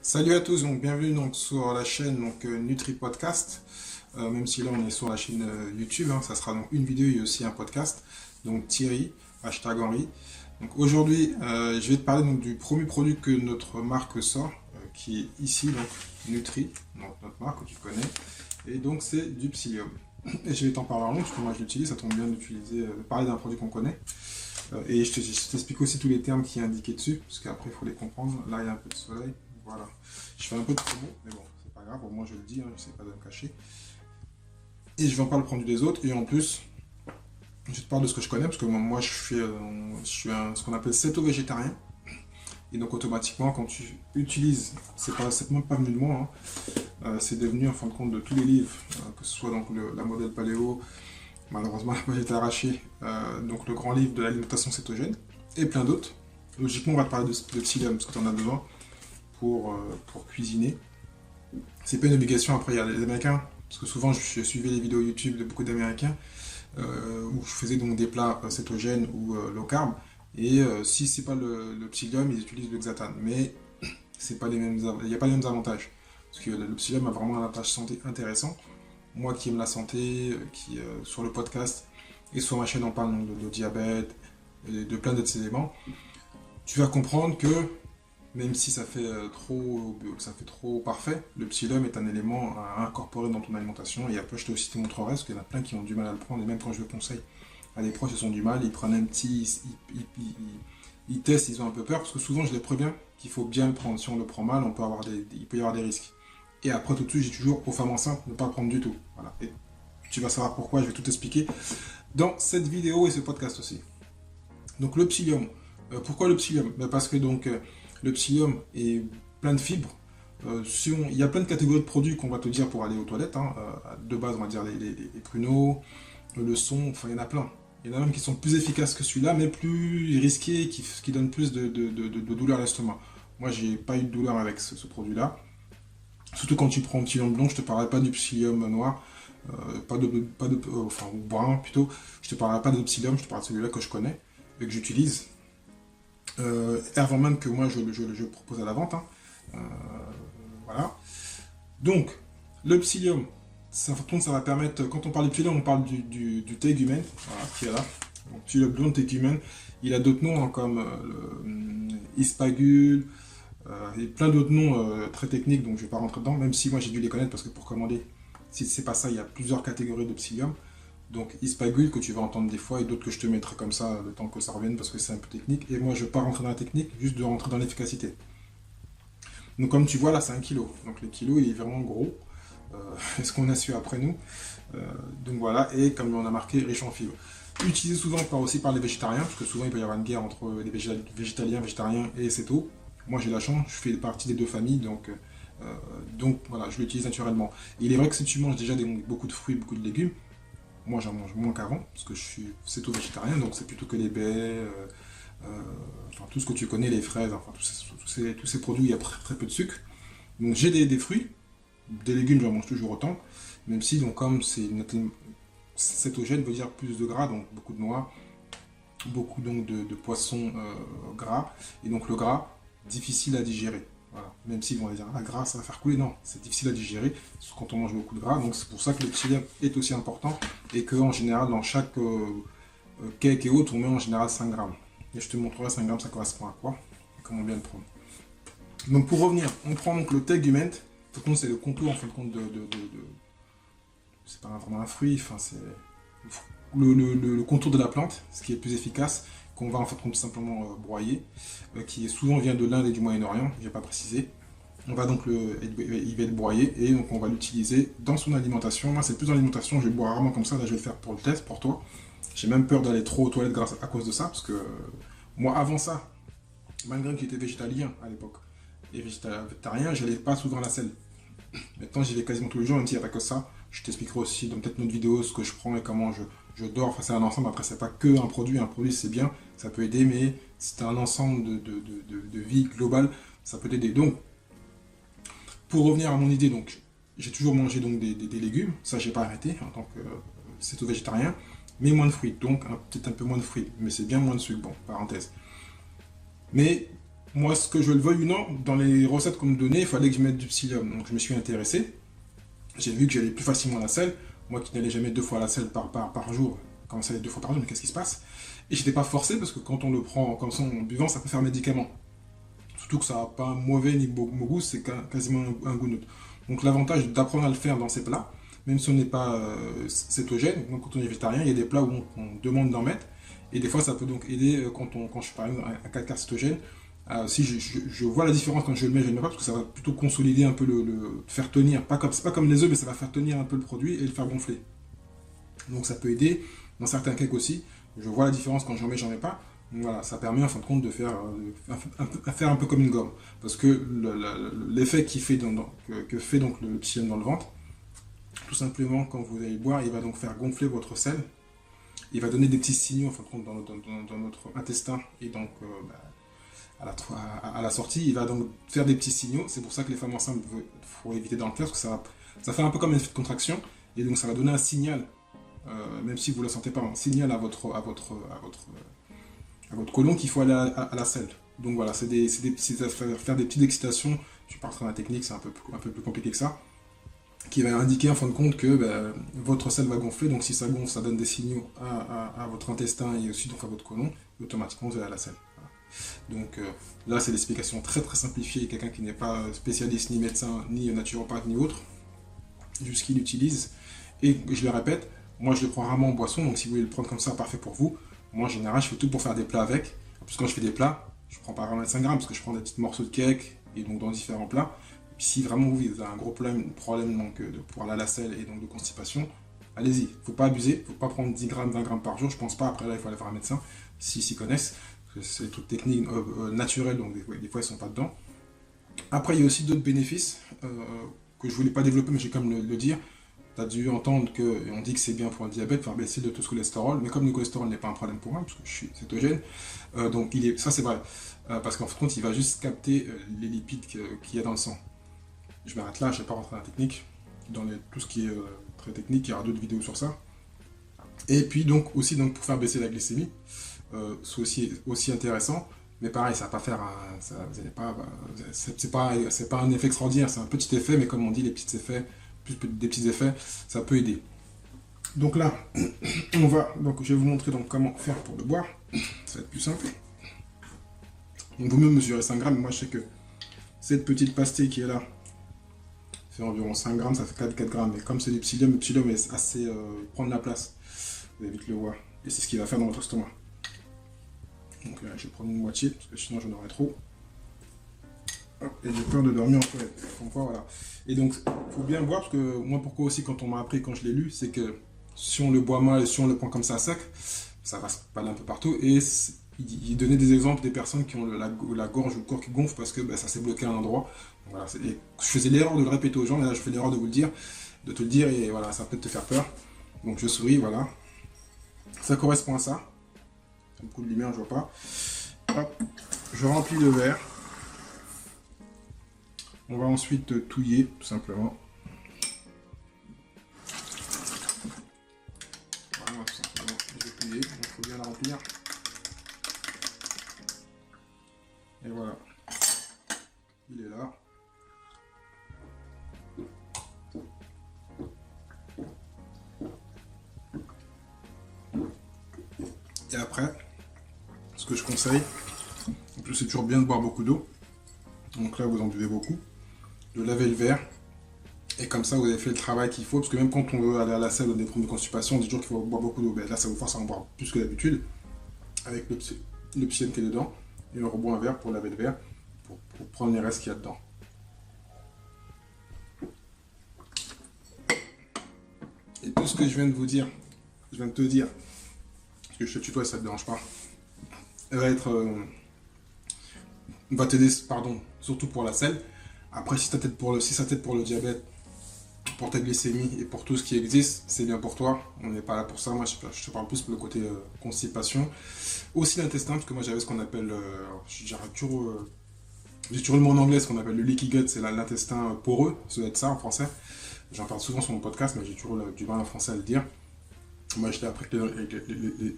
Salut à tous, donc bienvenue donc sur la chaîne Nutri Podcast. Même si là on est sur la chaîne YouTube, ça sera donc une vidéo et aussi un podcast. Donc Thierry, hashtag Henri. Donc aujourd'hui, je vais te parler donc du premier produit que notre marque sort, qui est ici donc Nutri, donc notre marque que tu connais. Et donc c'est du psyllium. Et je vais t'en parler en long parce que moi je l'utilise, ça tombe bien d'utiliser, de parler d'un produit qu'on connaît. Et je t'explique aussi tous les termes qui est indiqués dessus, parce qu'après il faut les comprendre. Là il y a un peu de soleil. Voilà. Je fais un peu de promo, mais bon, c'est pas grave, au moins je le dis, je sais pas de me cacher. Et je vais en parler du produit des autres, et en plus, je te parle de ce que je connais, parce que moi je suis ce qu'on appelle céto-végétarien. Et donc automatiquement, quand tu utilises, c'est même pas venu de moi, c'est devenu en fin de compte de tous les livres, que ce soit donc la modèle paléo, malheureusement la page est arrachée, donc le grand livre de l'alimentation cétogène, et plein d'autres. Logiquement, on va te parler de psyllium, parce que tu en as besoin pour cuisiner. C'est pas une obligation, après il y a les Américains, parce que souvent je suivais les vidéos YouTube de beaucoup d'Américains, où je faisais donc des plats cétogènes ou low carb, et si c'est pas le psyllium, ils utilisent le xathane, mais c'est pas il n'y a pas les mêmes avantages, parce que le psyllium a vraiment un avantage santé intéressant. Moi qui aime la santé, qui sur le podcast et sur ma chaîne on parle donc de diabète et de plein d'autres éléments, tu vas comprendre que même si ça fait trop parfait, le psyllium est un élément à incorporer dans ton alimentation. Et après, je te montrerai, parce qu'il y en a plein qui ont du mal à le prendre, et même quand je le conseille à des proches, ils ont du mal, ils prennent un petit, ils testent, ils ont un peu peur, parce que souvent, je les préviens qu'il faut bien le prendre. Si on le prend mal, il peut y avoir des risques. Et après, tout de suite, j'ai toujours aux femmes enceintes ne pas le prendre du tout. Voilà. Et tu vas savoir pourquoi, je vais tout expliquer dans cette vidéo et ce podcast aussi. Donc, le psyllium. Pourquoi le psyllium? Parce que le psyllium est plein de fibres. Il y a plein de catégories de produits qu'on va te dire pour aller aux toilettes. De base, on va dire les pruneaux, le son, enfin il y en a plein. Il y en a même qui sont plus efficaces que celui-là, mais plus risqués, qui donnent plus de douleur à l'estomac. Moi, j'ai pas eu de douleur avec ce produit-là. Surtout quand tu prends un psyllium blond, je te parlerai pas du psyllium noir, enfin ou brun plutôt. Je te parlerai pas de psyllium, je te parle de celui-là que je connais et que j'utilise. Avant même que moi je le propose à la vente. Voilà. Donc, le psyllium, ça va permettre, quand on parle de psyllium, on parle du tégumen, voilà, qui est là. Donc, psyllium blond, tégumen. Il a d'autres noms comme ispagule, et plein d'autres noms très techniques, donc je ne vais pas rentrer dedans, même si moi j'ai dû les connaître parce que pour commander, si c'est pas ça, il y a plusieurs catégories de psyllium. Donc ispagule que tu vas entendre des fois et d'autres que je te mettrai comme ça le temps que ça revienne parce que c'est un peu technique. Et moi je ne veux pas rentrer dans la technique, juste de rentrer dans l'efficacité. Donc comme tu vois là c'est 1 kg. Donc le kilo il est vraiment gros. Est-ce qu'on a su après nous donc voilà, et comme on a marqué riche en fibres. Utilisé souvent aussi par les végétariens, parce que souvent il peut y avoir une guerre entre les végétariens et céto. Moi j'ai la chance, je fais partie des deux familles, donc voilà, je l'utilise naturellement. Et il est vrai que si tu manges déjà beaucoup de fruits, beaucoup de légumes, moi j'en mange moins qu'avant, parce que je suis céto-végétarien, donc c'est plutôt que les baies, enfin tout ce que tu connais, les fraises, enfin tous ces produits, il y a très peu de sucre. Donc j'ai des fruits, des légumes j'en mange toujours autant, même si donc comme cétogène veut dire plus de gras, donc beaucoup de noix, beaucoup donc de poissons gras, et donc le gras, difficile à digérer. Voilà. Même s'ils vont dire, ah, gras, ça va faire couler. Non, c'est difficile à digérer quand on mange beaucoup de gras. Donc c'est pour ça que le psyllium est aussi important et qu'en général, dans chaque cake et autres, on met en général 5 grammes. Et je te montrerai 5 grammes, ça correspond à quoi et comment bien le prendre. Donc pour revenir, on prend donc le tégumen. En fin de c'est le contour en fin de compte c'est pas vraiment un fruit, enfin c'est le contour de la plante, ce qui est plus efficace, qu'on va en fait tout simplement broyer, qui souvent vient de l'Inde et du Moyen-Orient, je n'ai pas précisé. On va donc il va être broyé et donc on va l'utiliser dans son alimentation. Moi c'est plus dans l'alimentation, je vais le boire rarement comme ça, là je vais le faire pour le test, pour toi. J'ai même peur d'aller trop aux toilettes à cause de ça, parce que moi avant ça, malgré que j'étais végétalien à l'époque, et végétarien, j'allais pas souvent à la selle. Maintenant j'y vais quasiment tous les jours, même s'il n'y a pas que ça. Je t'expliquerai aussi dans peut-être une autre vidéo ce que je prends et comment je dors. Enfin, c'est un ensemble. Après, c'est pas que un produit c'est bien, ça peut aider, mais c'est un ensemble de vie globale, ça peut t'aider. Donc, pour revenir à mon idée, donc j'ai toujours mangé donc des légumes, ça j'ai pas arrêté en tant que céto-végétarien, mais moins de fruits, donc peut-être un peu moins de fruits, mais c'est bien moins de sucre, bon, parenthèse. Mais moi, ce que je le veuille ou non, dans les recettes qu'on me donnait, il fallait que je mette du psyllium. Donc je me suis intéressé. J'ai vu que j'allais plus facilement à la selle. Moi qui n'allais jamais 2 fois à la selle par jour, quand ça allait 2 fois par jour, mais qu'est-ce qui se passe? Et j'étais pas forcé parce que quand on le prend comme ça en buvant, ça peut faire médicament. Surtout que ça n'a pas un mauvais ni beau goût, c'est quasiment un goût neutre. Donc l'avantage d'apprendre à le faire dans ces plats, même si on n'est pas cétogène, donc quand on est végétarien, il y a des plats où on demande d'en mettre. Et des fois, ça peut donc aider quand je suis par exemple un 4 cétogène. Si je vois la différence quand je le mets, je ne le mets pas, parce que ça va plutôt consolider un peu faire tenir, c'est pas comme les œufs, mais ça va faire tenir un peu le produit et le faire gonfler. Donc ça peut aider, dans certains cakes aussi. Je vois la différence quand j'en mets pas. Donc voilà, ça permet en fin de compte de faire un peu comme une gomme. Parce que l'effet que fait donc le psyllium dans le ventre, tout simplement quand vous allez boire, il va donc faire gonfler votre sel. Il va donner des petits signaux en fin de compte dans notre intestin et donc à la sortie, il va donc faire des petits signaux. C'est pour ça que les femmes enceintes, il faut éviter d'en faire, parce que ça fait un peu comme un effet de contraction. Et donc ça va donner un signal, même si vous ne le sentez pas, un signal à votre côlon qu'il faut aller à la selle. Donc voilà, faire des petites excitations. Je suis pas en la technique, c'est un peu plus compliqué que ça. Qui va indiquer en fin de compte que votre selle va gonfler. Donc si ça gonfle, ça donne des signaux à votre intestin et aussi donc à votre côlon. Et automatiquement, vous allez à la selle. Donc là, c'est l'explication très très simplifiée. Quelqu'un qui n'est pas spécialiste, ni médecin, ni naturopathe, ni autre, juste qu'il l'utilise. Et je le répète, moi je le prends rarement en boisson, donc si vous voulez le prendre comme ça, parfait pour vous. Moi en général, je fais tout pour faire des plats avec. En plus, quand je fais des plats, je prends pas vraiment 5 grammes parce que je prends des petits morceaux de cake et donc dans différents plats. Et puis si vraiment vous avez un gros problème donc, de pour aller à la selle et donc de constipation, allez-y. Faut pas abuser, faut pas prendre 10 grammes, 20 grammes par jour. Je pense pas. Après là, il faut aller voir un médecin s'ils s'y connaissent. C'est des trucs techniques naturels, donc des fois ils ne sont pas dedans. Après, il y a aussi d'autres bénéfices que je ne voulais pas développer, mais j'ai quand même le dire. Tu as dû entendre qu'on dit que c'est bien pour le diabète, faire baisser le taux de cholestérol, mais comme le cholestérol n'est pas un problème pour moi, parce que je suis cétogène, donc ça c'est vrai, parce qu'en fin de compte, il va juste capter les lipides qu'il y a dans le sang. Je m'arrête là, je ne vais pas rentrer dans la technique, tout ce qui est très technique, il y aura d'autres vidéos sur ça. Et puis donc aussi donc, pour faire baisser la glycémie, c'est aussi intéressant, mais pareil, ça va pas faire vous allez pas, c'est pas un effet extraordinaire, c'est un petit effet, mais comme on dit, les petits effets, plus des petits effets, ça peut aider. Donc là, donc je vais vous montrer donc comment faire pour le boire, ça va être plus simple. Donc vous mieux mesurer 5 grammes, moi je sais que cette petite pastille qui est là, fait environ 5 grammes, ça fait 4 grammes, mais comme c'est du psyllium, le psyllium est assez, prend de la place, vous allez vite le voir, et c'est ce qu'il va faire dans votre estomac. Donc là, je vais prendre une moitié, parce que sinon j'en aurai trop. Hop, et j'ai peur de dormir en toilette. Donc voilà. Et donc, il faut bien boire, parce que moi, pourquoi aussi, quand on m'a appris, quand je l'ai lu, c'est que si on le boit mal, si on le prend comme ça sec, ça va se baler un peu partout. Et il donnait des exemples des personnes qui ont la gorge ou le corps qui gonfle parce que ça s'est bloqué à un endroit. Donc, voilà, et je faisais l'erreur de le répéter aux gens, mais là, je fais l'erreur de te le dire, et voilà, ça peut te faire peur. Donc je souris, voilà. Ça correspond à ça. Beaucoup de lumière, je vois pas. Hop, je remplis le verre. On va ensuite touiller, tout simplement. Voilà, tout simplement. Je vais touiller, donc il faut bien la remplir. Et voilà. Il est là. Et après, ce que je conseille, en plus c'est toujours bien de boire beaucoup d'eau. Donc là, vous en buvez beaucoup. De laver le verre. Et comme ça, vous avez fait le travail qu'il faut. Parce que même quand on veut aller à la selle ou des problèmes de constipation, on dit toujours qu'il faut boire beaucoup d'eau. Ben là, ça vous force à en boire plus que d'habitude. Avec le psyllium qui est dedans. Et on reboit un verre pour laver le verre. Pour prendre les restes qu'il y a dedans. Et tout ce que je viens de vous dire, je viens de te dire, parce que je te tutoie, ça ne te dérange pas, va t'aider, pardon, surtout pour la selle. Après, si ça t'aide pour le diabète, pour ta glycémie et pour tout ce qui existe, c'est bien pour toi. On n'est pas là pour ça. Moi, je te parle plus pour le côté constipation. Aussi l'intestin, parce que moi, j'avais ce qu'on appelle, j'ai toujours le mot en anglais, ce qu'on appelle le leaky gut, c'est l'intestin poreux. Ça doit être ça en français. J'en parle souvent sur mon podcast, mais j'ai toujours du mal en français à le dire. Moi, je l'ai appris avec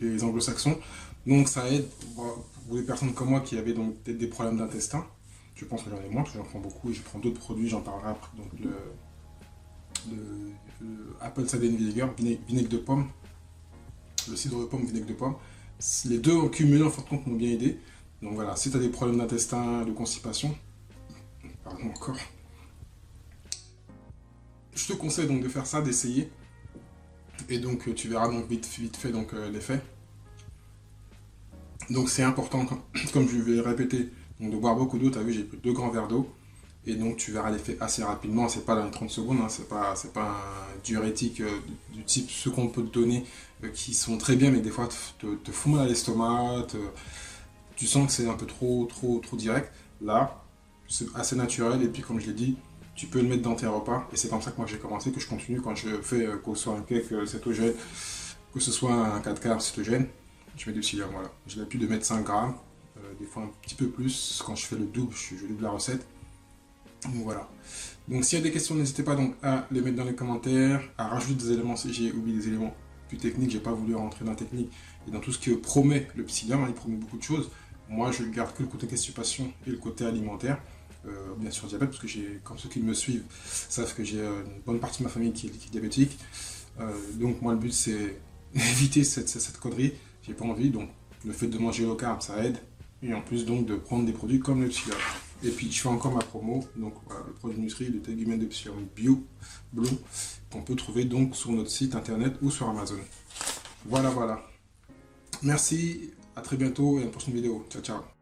les anglo-saxons. Donc, ça aide pour les personnes comme moi qui avaient donc peut-être des problèmes d'intestin. Je pense que j'en ai moins, parce que j'en prends beaucoup et je prends d'autres produits, j'en parlerai après. Donc, le apple cider vinegar, vinaigre de pomme, le cidre de pomme, vinaigre de pomme. Les deux en cumulé, en fin de compte, m'ont bien aidé. Donc voilà, si tu as des problèmes d'intestin, de constipation, pardon encore, je te conseille donc de faire ça, d'essayer. Et donc tu verras donc vite fait donc l'effet. Donc c'est important, comme je vais le répéter, donc de boire beaucoup d'eau. Tu as vu, j'ai pris 2 grands verres d'eau. Et donc tu verras l'effet assez rapidement. C'est pas dans les 30 secondes, hein, c'est pas un diurétique du type ceux qu'on peut te donner qui sont très bien, mais des fois te font mal à l'estomac. Tu sens que c'est un peu trop direct. Là, c'est assez naturel. Et puis comme je l'ai dit, tu peux le mettre dans tes repas. Et c'est comme ça que moi j'ai commencé, que je continue quand je fais que ce soit un cake cétogène, que ce soit un 4 quarts cétogène. Je mets du psyllium, voilà. J'ai l'habitude de mettre 5 grammes, des fois un petit peu plus. Quand je fais le double, je double la recette. Donc voilà. Donc s'il y a des questions, n'hésitez pas donc à les mettre dans les commentaires, à rajouter des éléments si j'ai oublié des éléments plus techniques. J'ai pas voulu rentrer dans la technique et dans tout ce que promet le psyllium, hein, il promet beaucoup de choses. Moi, je garde que le côté constipation et le côté alimentaire. Bien sûr diabète, parce que j'ai, comme ceux qui me suivent savent que j'ai une bonne partie de ma famille qui est diabétique. Donc moi, le but c'est éviter cette connerie. J'ai pas envie, donc le fait de manger low carb, ça aide. Et en plus donc de prendre des produits comme le psyllium. Et puis je fais encore ma promo, donc voilà, le produit Nutri, le tégumen de psyllium bio, blond, qu'on peut trouver donc sur notre site internet ou sur Amazon. Voilà. Merci, à très bientôt et à une prochaine vidéo. Ciao, ciao.